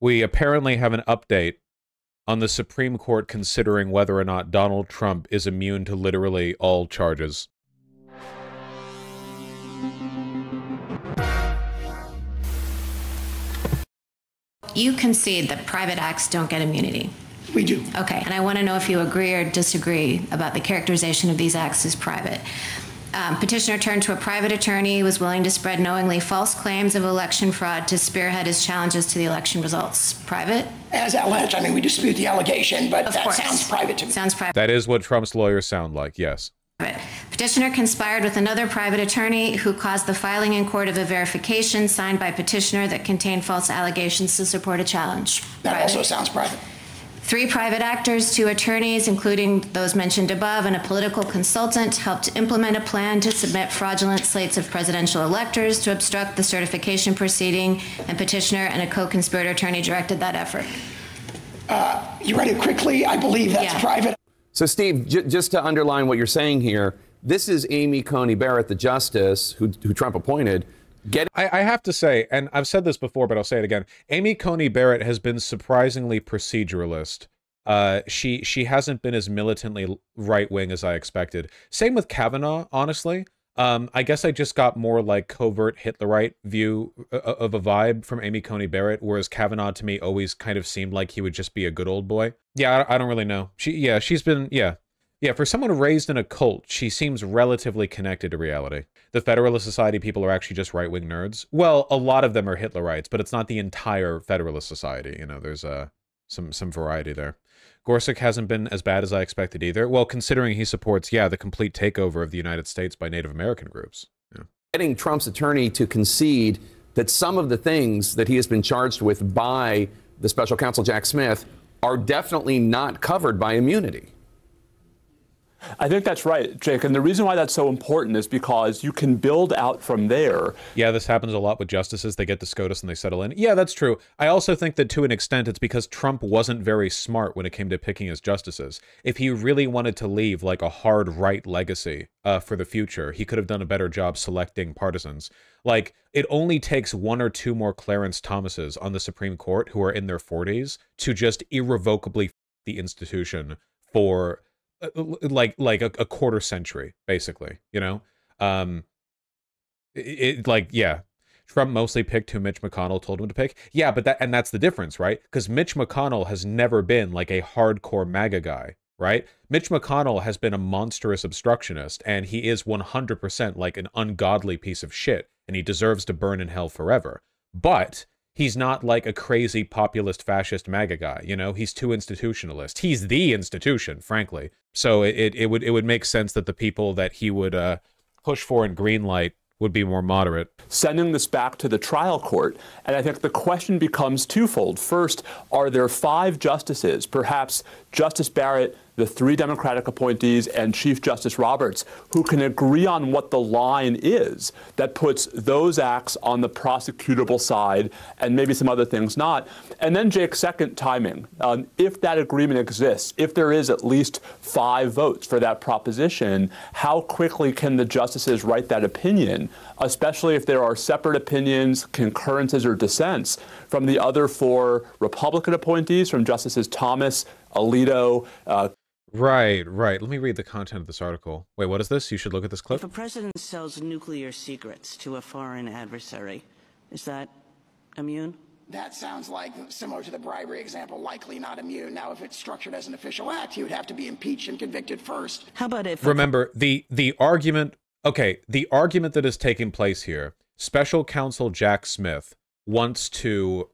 We apparently have an update on the Supreme Court considering whether or not Donald Trump is immune to literally all charges. You concede that private acts don't get immunity. We do. Okay, and I want to know if you agree or disagree about the characterization of these acts as private. Petitioner turned to a private attorney who was willing to spread knowingly false claims of election fraud to spearhead his challenges to the election results. Private? As alleged, I mean, we dispute the allegation, but that sounds private to me. Sounds private. That is what Trump's lawyers sound like, yes. Petitioner conspired with another private attorney who caused the filing in court of a verification signed by petitioner that contained false allegations to support a challenge. That also sounds private. 3 private actors, 2 attorneys, including those mentioned above, and a political consultant helped implement a plan to submit fraudulent slates of presidential electors to obstruct the certification proceeding, and petitioner and a co-conspirator attorney directed that effort. You read it quickly. I believe that's private. So, Steve, just to underline what you're saying here, this is Amy Coney Barrett, the justice who Trump appointed. I have to say, and I've said this before, but I'll say it again. Amy Coney Barrett has been surprisingly proceduralist. She hasn't been as militantly right-wing as I expected. Same with Kavanaugh, honestly. I guess I just got more like covert Hitlerite view of a vibe from Amy Coney Barrett, whereas Kavanaugh to me always kind of seemed like he would just be a good old boy. Yeah, I don't really know. She's been, yeah, for someone raised in a cult, she seems relatively connected to reality. The Federalist Society people are actually just right-wing nerds. Well, a lot of them are Hitlerites, but it's not the entire Federalist Society. You know, there's some variety there. Gorsuch hasn't been as bad as I expected either. Well, considering he supports, the complete takeover of the United States by Native American groups. Yeah. Getting Trump's attorney to concede that some of the things that he has been charged with by the special counsel Jack Smith are definitely not covered by immunity. I think that's right, Jake. And the reason why that's so important is because you can build out from there. Yeah, this happens a lot with justices. They get to SCOTUS and they settle in. Yeah, that's true. I also think that to an extent, it's because Trump wasn't very smart when it came to picking his justices. If he really wanted to leave like a hard right legacy for the future, he could have done a better job selecting partisans. Like, it only takes 1 or 2 more Clarence Thomases on the Supreme Court who are in their 40s to just irrevocably f the institution for like a quarter century, basically, you know? Trump mostly picked who Mitch McConnell told him to pick. Yeah, but that's the difference, right? Because Mitch McConnell has never been like a hardcore MAGA guy, right? Mitch McConnell has been a monstrous obstructionist, and he is 100% like an ungodly piece of shit, and he deserves to burn in hell forever. But he's not like a crazy populist fascist MAGA guy, you know? He's too institutionalist. He's the institution, frankly. So it would make sense that the people that he would push for in greenlight would be more moderate. Sending this back to the trial court, and I think the question becomes twofold. First, are there 5 justices, perhaps Justice Barrett, the 3 Democratic appointees, and Chief Justice Roberts, who can agree on what the line is that puts those acts on the prosecutable side and maybe some other things not? And then, Jake, second, timing. If that agreement exists, if there is at least 5 votes for that proposition, how quickly can the justices write that opinion, especially if there are separate opinions, concurrences, or dissents from the other 4 Republican appointees, from Justices Thomas, Alito, Right. Let me read the content of this article. Wait, what is this? You should look at this clip. If a president sells nuclear secrets to a foreign adversary, is that immune? That sounds like, similar to the bribery example, likely not immune. Now, if it's structured as an official act, he would have to be impeached and convicted first. How about if... Remember, the argument... Okay, the argument that is taking place here, special counsel Jack Smith wants to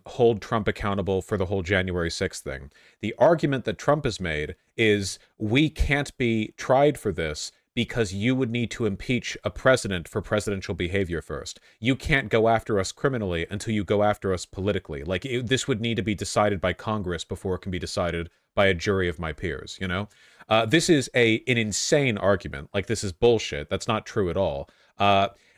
hold Trump accountable for the whole January 6th thing. The argument that Trump has made is we can't be tried for this because you would need to impeach a president for presidential behavior first. You can't go after us criminally until you go after us politically. Like, this would need to be decided by Congress before it can be decided by a jury of my peers, you know? This is an insane argument. Like, this is bullshit. That's not true at all.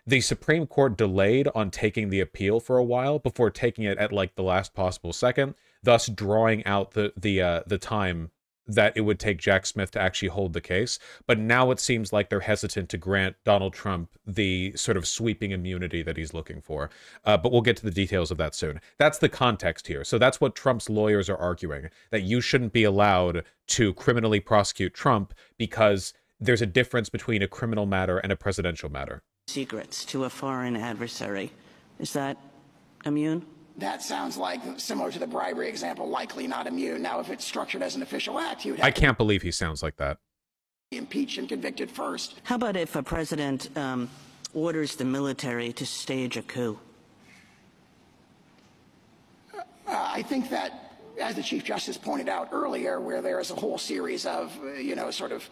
The Supreme Court delayed on taking the appeal for a while before taking it at like the last possible second, thus drawing out the time that it would take Jack Smith to actually hold the case. But now it seems like they're hesitant to grant Donald Trump the sort of sweeping immunity that he's looking for. But we'll get to the details of that soon. That's the context here. So that's what Trump's lawyers are arguing, that you shouldn't be allowed to criminally prosecute Trump because there's a difference between a criminal matter and a presidential matter. Secrets to a foreign adversary. Is that immune? That sounds like similar to the bribery example, likely not immune. Now, if it's structured as an official act, you'd have I can't believe he sounds like that. to be impeached and convicted first. How about if a president orders the military to stage a coup? I think that, as the Chief Justice pointed out earlier, where there is a whole series of, sort of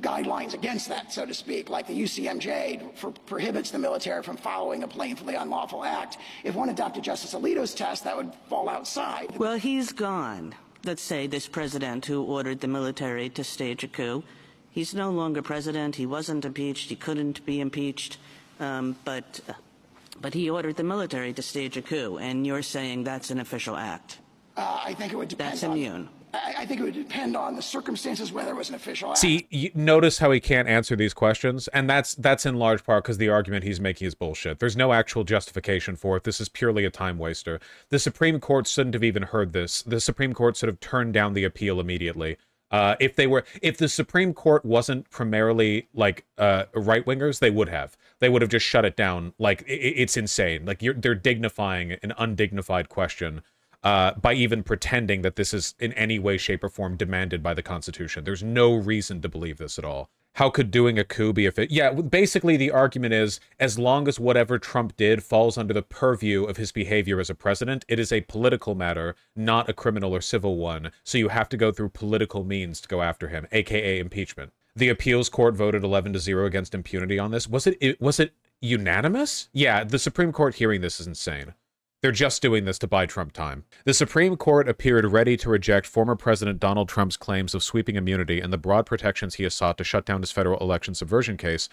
guidelines against that, so to speak, like the UCMJ prohibits the military from following a plainly unlawful act. If one adopted Justice Alito's test, that would fall outside. Well, he's gone. Let's say this president who ordered the military to stage a coup. He's no longer president. He wasn't impeached. He couldn't be impeached. But he ordered the military to stage a coup, and you're saying that's an official act. I think it would depend That's immune. I think it would depend on the circumstances, whether it was an official act. See, you notice how he can't answer these questions, and that's in large part because the argument he's making is bullshit. There's no actual justification for it. This is purely a time waster. The Supreme Court shouldn't have even heard this. The Supreme Court should have turned down the appeal immediately. If the Supreme Court wasn't primarily like right-wingers, they would have just shut it down. Like it's insane. Like they're dignifying an undignified question by even pretending that this is in any way, shape, or form demanded by the Constitution. There's no reason to believe this at all. How could doing a coup be yeah, basically the argument is, as long as whatever Trump did falls under the purview of his behavior as a president, it is a political matter, not a criminal or civil one, so you have to go through political means to go after him, aka impeachment. The appeals court voted 11-0 against impunity on this. Was it unanimous? Yeah, the Supreme Court hearing this is insane. They're just doing this to buy Trump time. The Supreme Court appeared ready to reject former President Donald Trump's claims of sweeping immunity and the broad protections he has sought to shut down his federal election subversion case,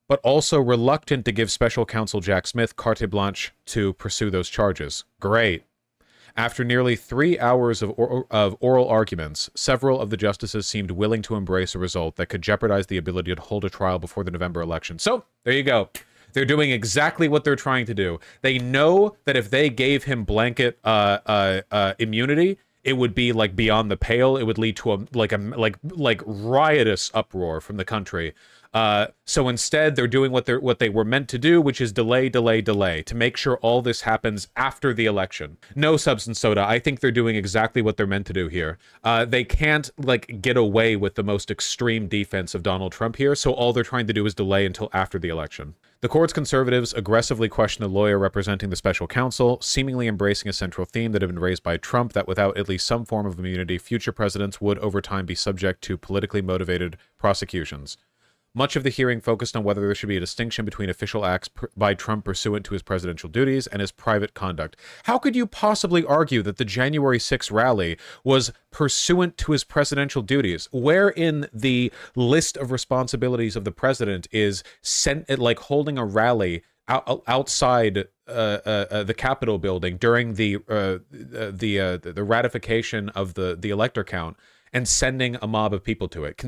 but also reluctant to give special counsel Jack Smith carte blanche to pursue those charges. Great. After nearly 3 hours of oral arguments, several of the justices seemed willing to embrace a result that could jeopardize the ability to hold a trial before the November election. So, there you go. They're doing exactly what they're trying to do. They know that if they gave him blanket immunity, it would be like beyond the pale. It would lead to a riotous uproar from the country. So instead, they're doing what they were meant to do, which is delay to make sure all this happens after the election. No substance soda. I think they're doing exactly what they're meant to do here. They can't get away with the most extreme defense of Donald Trump here. So all they're trying to do is delay until after the election. The court's conservatives aggressively question the lawyer representing the special counsel, seemingly embracing a central theme that had been raised by Trump that without at least some form of immunity, future presidents would over time be subject to politically motivated prosecutions. Much of the hearing focused on whether there should be a distinction between official acts by Trump pursuant to his presidential duties and his private conduct. How could you possibly argue that the January 6th rally was pursuant to his presidential duties? Where in the list of responsibilities of the president is holding a rally outside the Capitol building during the ratification of the elector count, and sending a mob of people to it?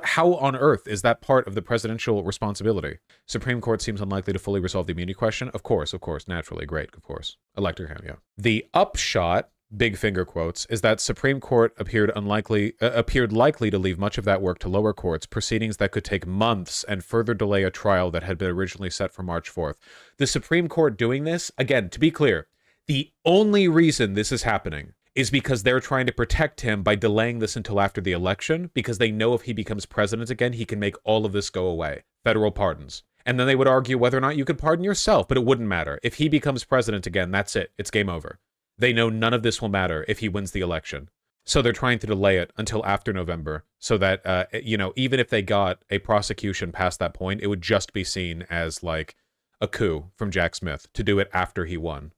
How on earth is that part of the presidential responsibility? Supreme Court seems unlikely to fully resolve the immunity question. Of course, naturally, great, of course. Elector count, yeah. The upshot, big finger quotes, is that Supreme Court appeared likely to leave much of that work to lower courts, proceedings that could take months and further delay a trial that had been originally set for March 4th. The Supreme Court doing this, again, to be clear, the only reason this is happening is because they're trying to protect him by delaying this until after the election, because they know if he becomes president again, he can make all of this go away. Federal pardons. And then they would argue whether or not you could pardon yourself, but it wouldn't matter. If he becomes president again, that's it. It's game over. They know none of this will matter if he wins the election. So they're trying to delay it until after November so that, even if they got a prosecution past that point, it would just be seen as like a coup from Jack Smith to do it after he won.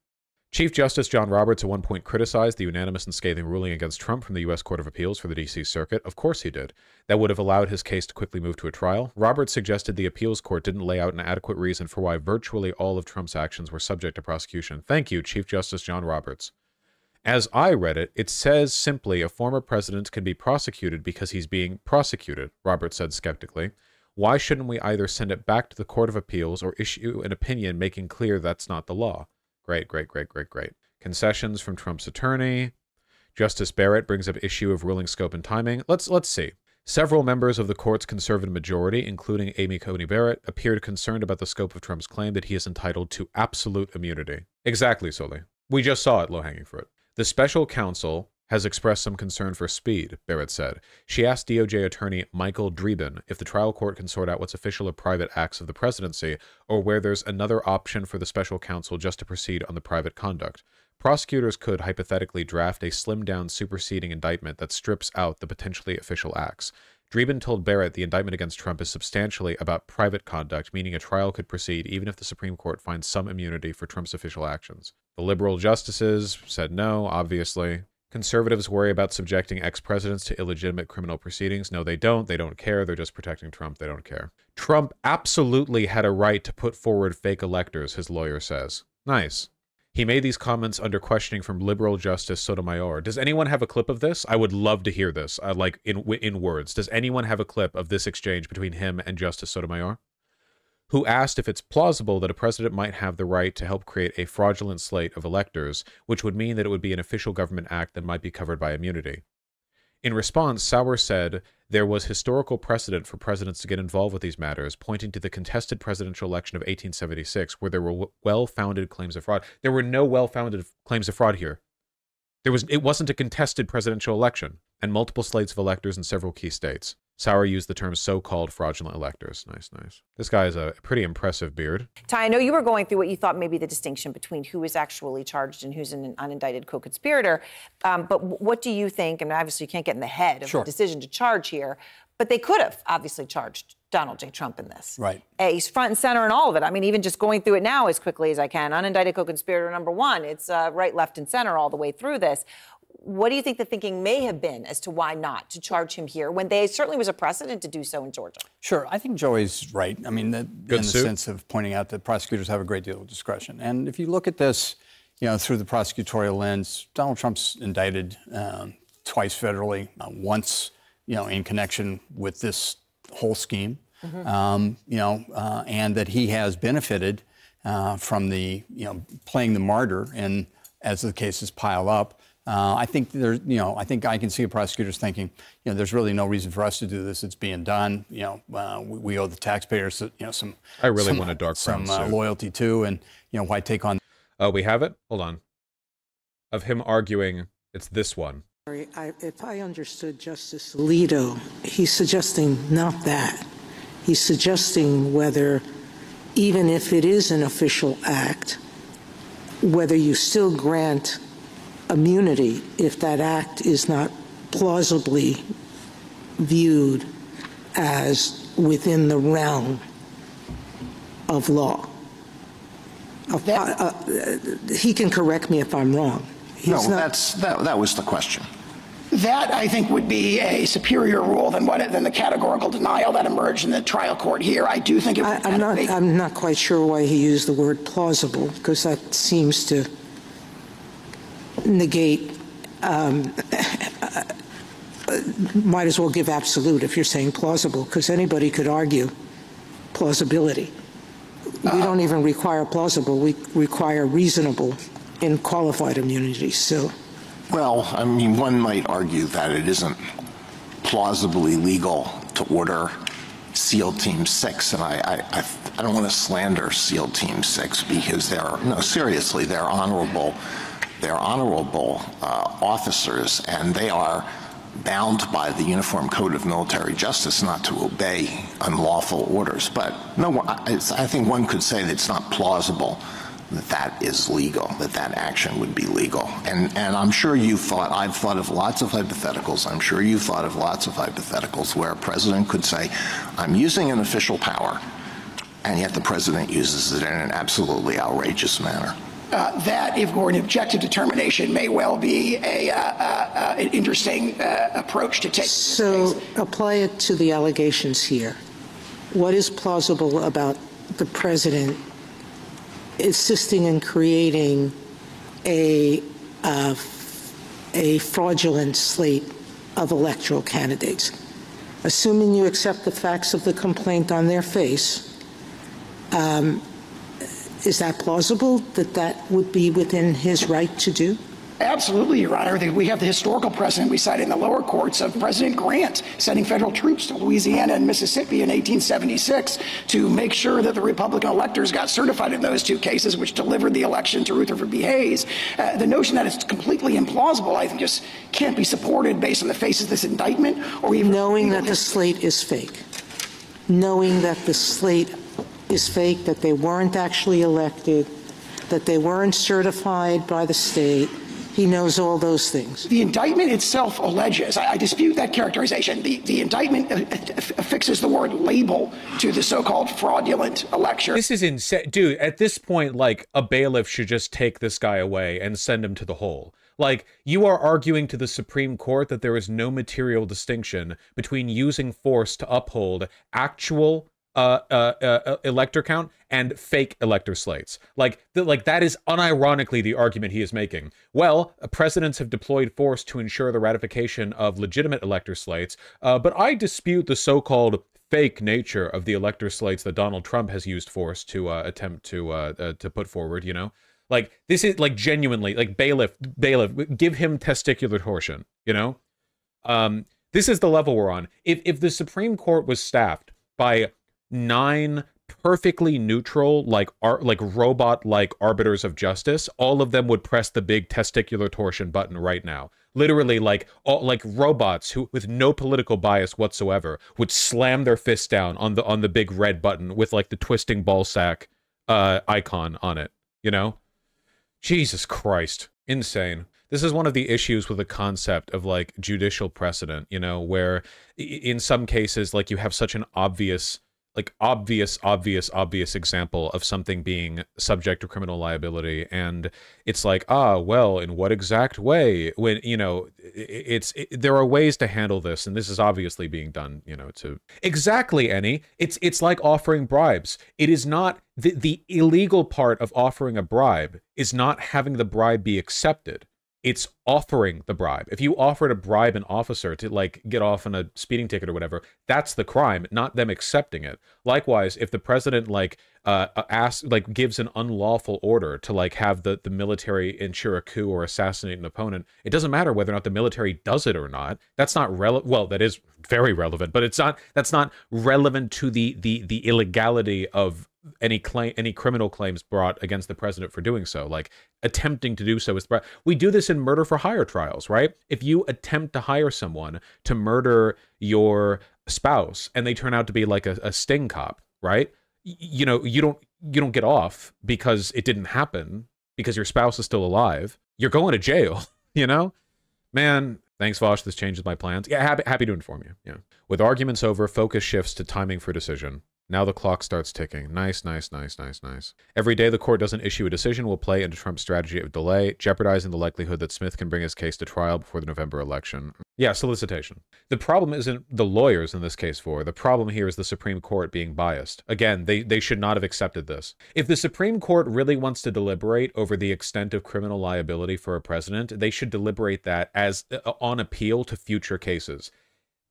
Chief Justice John Roberts at one point criticized the unanimous and scathing ruling against Trump from the U.S. Court of Appeals for the D.C. Circuit. Of course he did. That would have allowed his case to quickly move to a trial. Roberts suggested the appeals court didn't lay out an adequate reason for why virtually all of Trump's actions were subject to prosecution. Thank you, Chief Justice John Roberts. As I read it, it says simply a former president can be prosecuted because he's being prosecuted, Roberts said skeptically. Why shouldn't we either send it back to the Court of Appeals or issue an opinion making clear that's not the law? Great. Concessions from Trump's attorney. Justice Barrett brings up issue of ruling scope and timing. Let's see. Several members of the court's conservative majority, including Amy Coney Barrett, appeared concerned about the scope of Trump's claim that he is entitled to absolute immunity. Exactly, Sully. We just saw it, low-hanging fruit. The special counsel has expressed some concern for speed, Barrett said. She asked DOJ attorney Michael Dreeben if the trial court can sort out what's official or private acts of the presidency, or where there's another option for the special counsel just to proceed on the private conduct. Prosecutors could hypothetically draft a slimmed-down superseding indictment that strips out the potentially official acts. Dreeben told Barrett the indictment against Trump is substantially about private conduct, meaning a trial could proceed even if the Supreme Court finds some immunity for Trump's official actions. The liberal justices said no, obviously. Conservatives worry about subjecting ex-presidents to illegitimate criminal proceedings. No, they don't. They don't care. They're just protecting Trump. They don't care. Trump absolutely had a right to put forward fake electors, his lawyer says. Nice. He made these comments under questioning from liberal Justice Sotomayor. Does anyone have a clip of this? I would love to hear this, like in words. Does anyone have a clip of this exchange between him and Justice Sotomayor? Who asked if it's plausible that a president might have the right to help create a fraudulent slate of electors, which would mean that it would be an official government act that might be covered by immunity. In response, Sauer said there was historical precedent for presidents to get involved with these matters, pointing to the contested presidential election of 1876, where there were well-founded claims of fraud. There were no well-founded claims of fraud here. It wasn't a contested presidential election, and multiple slates of electors in several key states. Sauer used the term so-called fraudulent electors. Nice. This guy has a pretty impressive beard. Ty, I know you were going through what you thought may be the distinction between who is actually charged and who's an unindicted co-conspirator. But what do you think? And obviously you can't get in the head of the decision to charge here, but they could have obviously charged Donald J. Trump in this. Right. He's front and center in all of it. I mean, even just going through it now as quickly as I can. Unindicted co-conspirator number one. It's right, left, and center all the way through this. What do you think the thinking may have been as to why not to charge him here when there certainly was a precedent to do so in Georgia? Sure. I think Joey's right. I mean, in the sense of pointing out that prosecutors have a great deal of discretion. And if you look at this, through the prosecutorial lens, Donald Trump's indicted twice federally, once, in connection with this whole scheme, and that he has benefited from the, playing the martyr and as the cases pile up. I think I think I can see prosecutors thinking, there's really no reason for us to do this. It's being done. We owe the taxpayers, some. I really want a dark brown suit. Loyalty too, and why take on? Oh, we have it. Hold on. Of him arguing, it's this one. If I understood Justice Alito, he's suggesting not that. He's suggesting whether, even if it is an official act, whether you still grant immunity if that act is not plausibly viewed as within the realm of law. He can correct me if I'm wrong. That was the question. That, I think, would be a superior rule than the categorical denial that emerged in the trial court here. I do think it would I'm not quite sure why he used the word plausible, because that seems to negate, might as well give absolute if you're saying plausible, because anybody could argue plausibility. We don't even require plausible, we require reasonable in qualified immunity. So, well, I mean, one might argue that it isn't plausibly legal to order SEAL Team 6, and I don't want to slander SEAL Team 6 because they're honorable. They're honorable officers, and they are bound by the Uniform Code of Military Justice not to obey unlawful orders. But no, I think one could say that it's not plausible that that is legal, that action would be legal. And I'm sure I've thought of lots of hypotheticals. I'm sure you've thought of lots of hypotheticals where a president could say, I'm using an official power, and yet the president uses it in an absolutely outrageous manner. That, if we're an objective determination, may well be an interesting approach to take. So apply it to the allegations here. What is plausible about the president assisting in creating a a fraudulent slate of electoral candidates. Assuming you accept the facts of the complaint on their face, is that plausible that that would be within his right to do? Absolutely, Your Honor. We have the historical precedent we cited in the lower courts of President Grant sending federal troops to Louisiana and Mississippi in 1876 to make sure that the Republican electors got certified in those two cases, which delivered the election to Rutherford B. Hayes. The notion that it's completely implausible, I think, just can't be supported based on the face of this indictment or even knowing that the slate is fake. Knowing that the slate is fake, that they weren't actually elected, that they weren't certified by the state. He knows all those things. The indictment itself alleges, I dispute that characterization. The indictment affixes the word label to the so-called fraudulent election. This is insane. Dude, at this point, like, a bailiff should just take this guy away and send him to the hole. Like, you are arguing to the Supreme Court that there is no material distinction between using force to uphold actual elector count and fake elector slates. Like that is unironically the argument he is making. Well, presidents have deployed force to ensure the ratification of legitimate elector slates, but I dispute the so-called fake nature of the elector slates that Donald Trump has used force to attempt to put forward, you know? Like, this is, like, genuinely, like, bailiff, give him testicular torsion, you know? This is the level we're on. If the Supreme Court was staffed by 9 perfectly neutral, like robot-like arbiters of justice, all of them would press the big testicular torsion button right now. Literally, like robots who, with no political bias whatsoever, would slam their fists down on the big red button with, like, the twisting ballsack icon on it. You know, Jesus Christ, insane. This is one of the issues with the concept of, like, judicial precedent. You know, where in some cases, like, you have such an obvious example of something being subject to criminal liability, and it's like, well, in what exact way? When, you know, there are ways to handle this, and this is obviously being done, you know, to exactly, Annie. It's like offering bribes. It is not the illegal part of offering a bribe is not having the bribe be accepted. It's offering the bribe. If you offer to bribe an officer to, like, get off on a speeding ticket or whatever, that's the crime, not them accepting it. Likewise, if the president, like, gives an unlawful order to, like, have the military ensure a coup or assassinate an opponent, it doesn't matter whether or not the military does it or not. That's not relevant. Well, that is very relevant, but that's not relevant to the illegality of any criminal claims brought against the president for doing so. Like, attempting to do so is we do this in murder for hire trials, right? If you attempt to hire someone to murder your spouse and they turn out to be like a sting cop, right? You know, you don't get off because it didn't happen, because your spouse is still alive. You're going to jail, you know? Man, thanks, Vosh. This changes my plans. Yeah, happy to inform you. Yeah. With arguments over, focus shifts to timing for decision. Now the clock starts ticking. Nice. Every day the court doesn't issue a decision will play into Trump's strategy of delay, jeopardizing the likelihood that Smith can bring his case to trial before the November election. Yeah, solicitation. The problem isn't the lawyers in this case the problem here is the Supreme Court being biased. Again, they should not have accepted this. If the Supreme Court really wants to deliberate over the extent of criminal liability for a president, they should deliberate that as on appeal to future cases.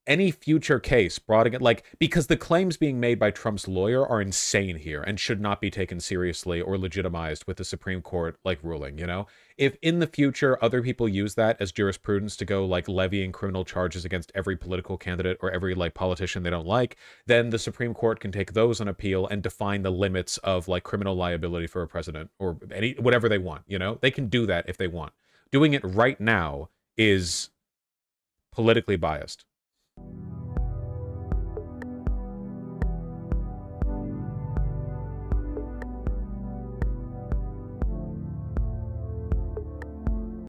Any future case brought against, like, because the claims being made by Trump's lawyer are insane here and should not be taken seriously or legitimized with the Supreme Court, like, ruling, you know? If in the future other people use that as jurisprudence to go, like, levying criminal charges against every political candidate or every, like, politician they don't like, then the Supreme Court can take those on appeal and define the limits of, like, criminal liability for a president or whatever they want, you know? They can do that if they want. Doing it right now is politically biased.